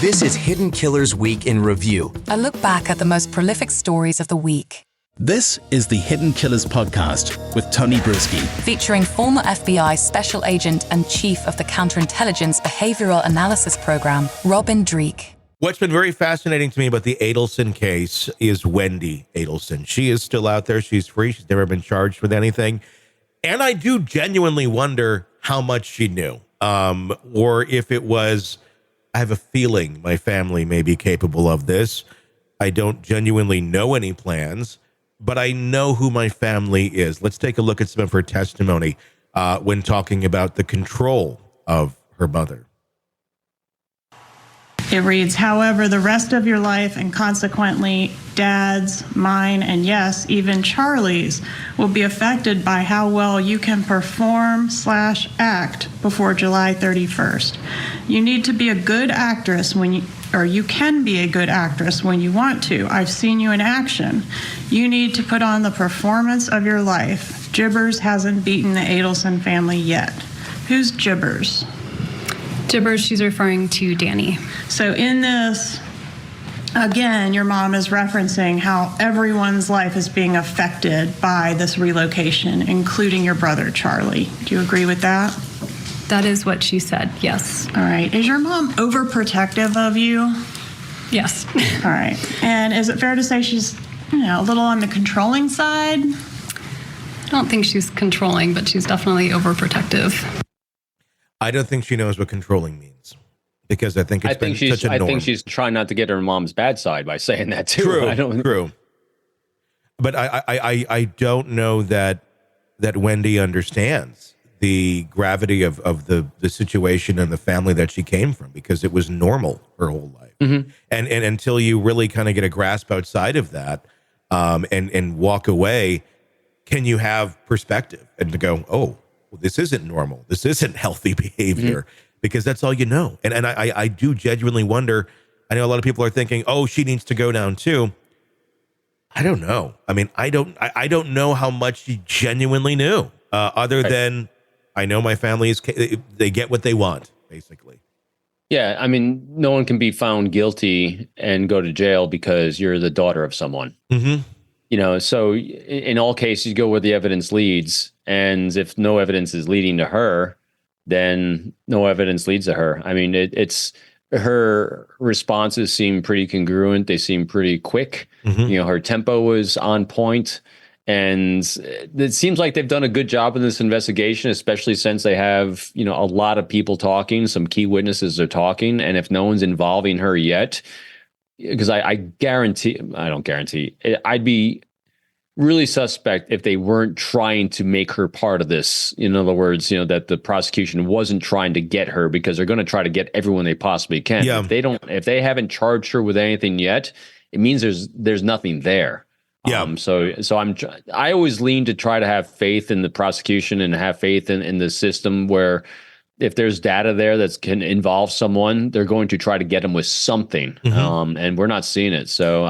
This is Hidden Killers Week in Review. A look back at the most prolific stories of the week. This is the Hidden Killers podcast with Tony Brueski. Featuring former FBI Special Agent and Chief of the Counterintelligence Behavioral Analysis Program, Robin Dreeke. What's been very fascinating to me about the Adelson case is Wendi Adelson. She is still out there. She's free. She's never been charged with anything. And I do genuinely wonder how much she knew, or if it was, I have a feeling my family may be capable of this. I don't genuinely know any plans, but I know who my family is. Let's take a look at some of her testimony when talking about the control of her mother. It reads, however, the rest of your life and consequently Dad's, mine, and yes, even Charlie's will be affected by how well you can perform/act before July 31st. You need to be a good actress you can be a good actress when you want to. I've seen you in action. You need to put on the performance of your life. Jibbers hasn't beaten the Adelson family yet. Who's Jibbers? Jibbers, she's referring to Danny. So in this, again, your mom is referencing how everyone's life is being affected by this relocation, including your brother, Charlie. Do you agree with that? That is what she said, yes. All right. Is your mom overprotective of you? Yes. All right. And is it fair to say she's, a little on the controlling side? I don't think she's controlling, but she's definitely overprotective. I don't think she knows what controlling means, because I think such a norm. I think she's trying not to get her mom's bad side by saying that too. True. But I don't know that Wendi understands the gravity of the situation and the family that she came from, because it was normal her whole life. Mm-hmm. And until you really kind of get a grasp outside of that, and walk away, can you have perspective and to go, oh, well, this isn't normal. This isn't healthy behavior, because that's all you know. And I do genuinely wonder. I know a lot of people are thinking, oh, she needs to go down too. I don't know. I mean, I don't know how much she genuinely knew, other than I know my family they get what they want, basically. Yeah. I mean, no one can be found guilty and go to jail because you're the daughter of someone. Mm-hmm. So in all cases, you go where the evidence leads. And if no evidence is leading to her, then no evidence leads to her. I mean, it's her responses seem pretty congruent. They seem pretty quick. Mm-hmm. Her tempo was on point. And it seems like they've done a good job in this investigation, especially since they have, a lot of people talking. Some key witnesses are talking. And if no one's involving her yet, because I'd be really suspect if they weren't trying to make her part of this. In other words, that the prosecution wasn't trying to get her, because they're going to try to get everyone they possibly can. Yeah. If they haven't charged her with anything yet, it means there's nothing there. Yeah. I always lean to try to have faith in the prosecution and have faith in the system, where if there's data there that can involve someone, they're going to try to get them with something. Mm-hmm. And we're not seeing it. So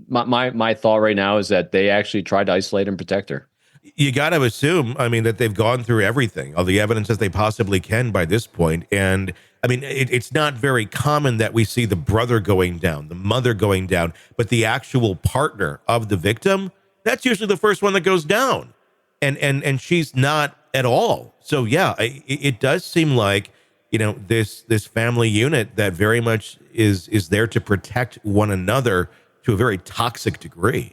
my thought right now is that they actually tried to isolate and protect her. You got to assume, that they've gone through everything, all the evidence that they possibly can by this point. And it's not very common that we see the brother going down, the mother going down, but the actual partner of the victim, that's usually the first one that goes down. And she's not at all. So yeah, it does seem like, this family unit that very much is there to protect one another to a very toxic degree.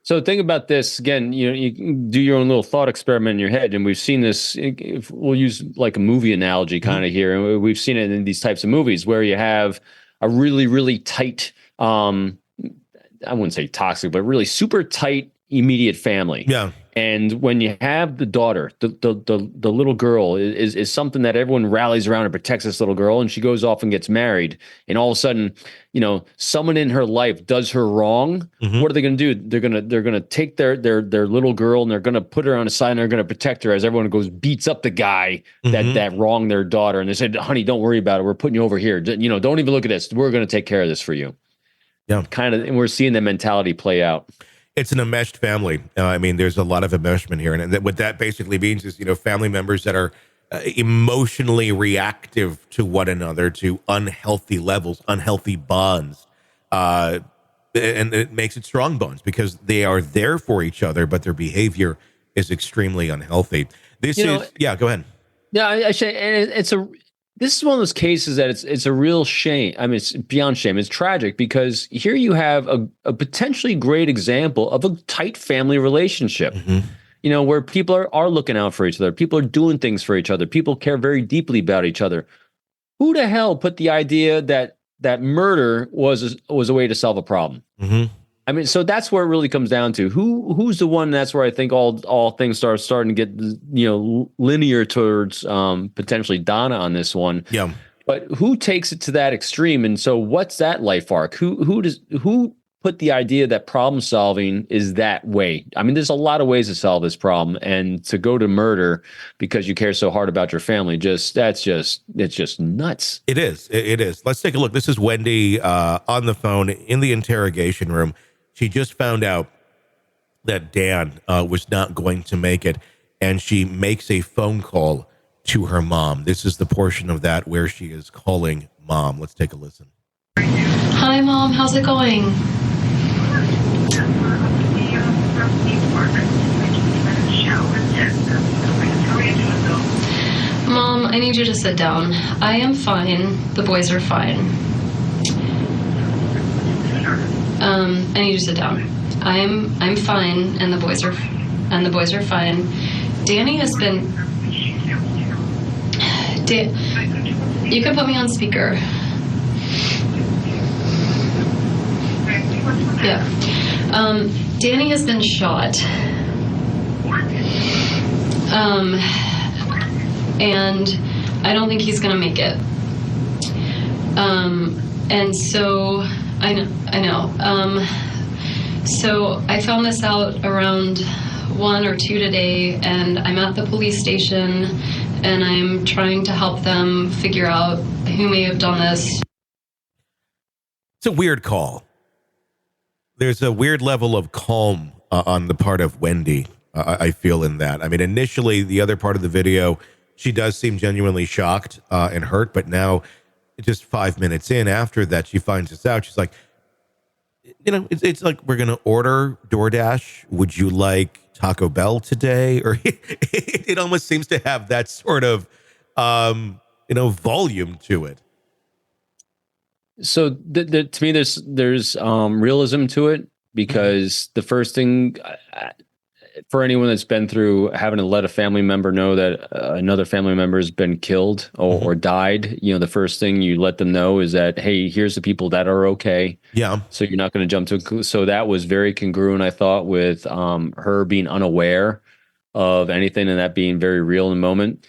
So think about this again. You can do your own little thought experiment in your head, and we've seen this. We'll use like a movie analogy kind of here, and we've seen it in these types of movies where you have a really, really tight, I wouldn't say toxic, but really super tight immediate family. Yeah. And when you have the daughter, the little girl is something that everyone rallies around and protects this little girl, and she goes off and gets married, and all of a sudden, someone in her life does her wrong. Mm-hmm. What are they going to do? They're gonna take their little girl, and they're going to put her on a side, and they're going to protect her as everyone goes beats up the guy that wronged their daughter, and they said, "Honey, don't worry about it. We're putting you over here. Don't even look at this. We're going to take care of this for you." Yeah, and we're seeing the mentality play out. It's an enmeshed family. There's a lot of enmeshment here. And what that basically means is, family members that are emotionally reactive to one another, to unhealthy levels, unhealthy bonds. And it makes it strong bonds because they are there for each other, but their behavior is extremely unhealthy. This yeah, go ahead. Yeah, I say, and this is one of those cases that it's a real shame. I mean, it's beyond shame. It's tragic because here you have a potentially great example of a tight family relationship. Where people are looking out for each other. People are doing things for each other. People care very deeply about each other. Who the hell put the idea that murder was a way to solve a problem? I mean, so that's where it really comes down to who's the one. That's where I think all things starting to get linear towards potentially Donna on this one. Yeah. But who takes it to that extreme? And so what's that life arc? Who put the idea that problem solving is that way? I mean, there's a lot of ways to solve this problem, and to go to murder because you care so hard about your family, it's just nuts. It is. It is. Let's take a look. This is Wendi on the phone in the interrogation room. She just found out that Dan was not going to make it, and she makes a phone call to her mom. This is the portion of that where she is calling mom. Let's take a listen. Hi, Mom. How's it going? Mom, I need you to sit down. I am fine. The boys are fine. I need you to sit down. I'm fine, and the boys are fine. Danny has been. You can put me on speaker. Yeah. Danny has been shot. And I don't think he's gonna make it. And so I know. So I found this out around 1 or 2 today, and I'm at the police station, and I'm trying to help them figure out who may have done this. It's a weird call. There's a weird level of calm on the part of Wendi, I feel, in that. I mean, initially, the other part of the video, she does seem genuinely shocked and hurt, but now, just 5 minutes in after that, she finds this out. She's like, it's like, we're going to order DoorDash. Would you like Taco Bell today? Or it almost seems to have that sort of, volume to it. So to me, there's realism to it, because the first thing for anyone that's been through having to let a family member know that another family member has been killed or died, the first thing you let them know is that, hey, here's the people that are okay. Yeah. So you're not going to jump to. So that was very congruent, I thought, with her being unaware of anything and that being very real in the moment.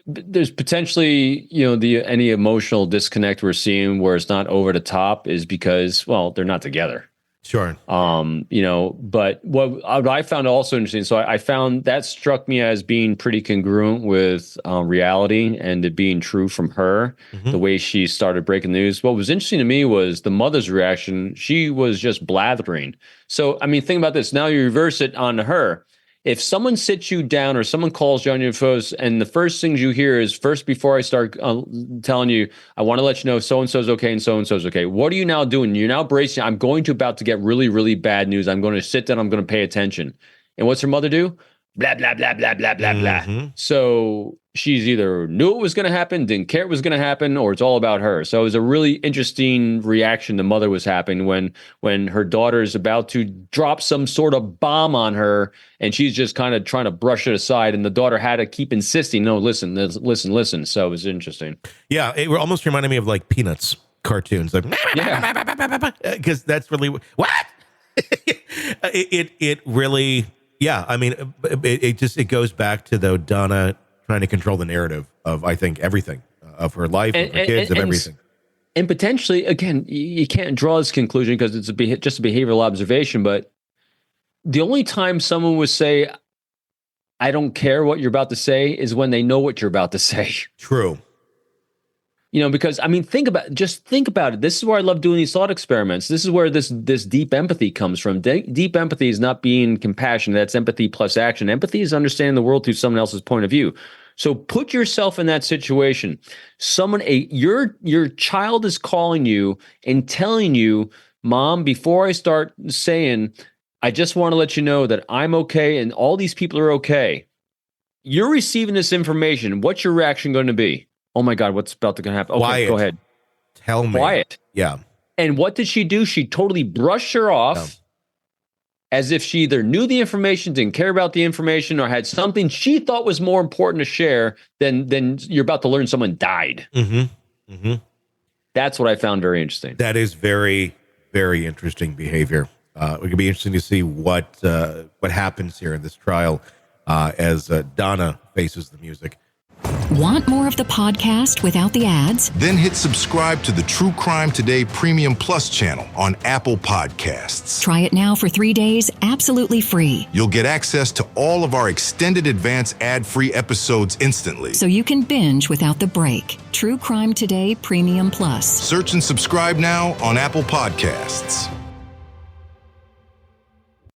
There's potentially, any emotional disconnect we're seeing where it's not over the top is because, well, they're not together. Sure. But what I found also interesting, so I found that struck me as being pretty congruent with reality and it being true from her, the way she started breaking the news. What was interesting to me was the mother's reaction. She was just blathering. So, I mean, think about this. Now you reverse it onto her. If someone sits you down or someone calls you on your phone and the first things you hear is, first, before I start telling you, I want to let you know so-and-so's okay and so-and-so's okay. What are you now doing? You're now bracing. I'm about to get really, really bad news. I'm going to sit down. I'm going to pay attention. And what's her mother do? Blah, blah, blah, blah, blah, blah, blah. So she's either knew it was going to happen, didn't care it was going to happen, or it's all about her. So it was a really interesting reaction the mother was having when her daughter is about to drop some sort of bomb on her, and she's just kind of trying to brush it aside, and the daughter had to keep insisting, no, listen. So it was interesting. Yeah, it almost reminded me of like Peanuts cartoons, like, because that's really what it really. Yeah, I mean, it goes back to, though, Donna trying to control the narrative of, I think, everything of her life, of her kids, of everything. And potentially, again, you can't draw this conclusion because it's just a behavioral observation, but the only time someone would say, I don't care what you're about to say, is when they know what you're about to say. True. Because, I mean, think about it. This is where I love doing these thought experiments. This is where this deep empathy comes from. Deep empathy is not being compassionate. That's empathy plus action. Empathy is understanding the world through someone else's point of view. So put yourself in that situation. Your child is calling you and telling you, Mom, before I start saying, I just want to let you know that I'm okay and all these people are okay. You're receiving this information. What's your reaction going to be? Oh my God, what's about to happen? Okay, Quiet. go ahead. Tell me. Quiet. Yeah. And what did she do? She totally brushed her off as if she either knew the information, didn't care about the information, or had something she thought was more important to share than you're about to learn someone died. Mm-hmm. Mm-hmm. That's what I found very interesting. That is very, very interesting behavior. It could be interesting to see what happens here in this trial as Donna faces the music. Want more of the podcast without the ads? Then hit subscribe to the True Crime Today Premium Plus channel on Apple Podcasts. Try it now for 3 days, absolutely free. You'll get access to all of our extended advance ad-free episodes instantly. So you can binge without the break. True Crime Today Premium Plus. Search and subscribe now on Apple Podcasts.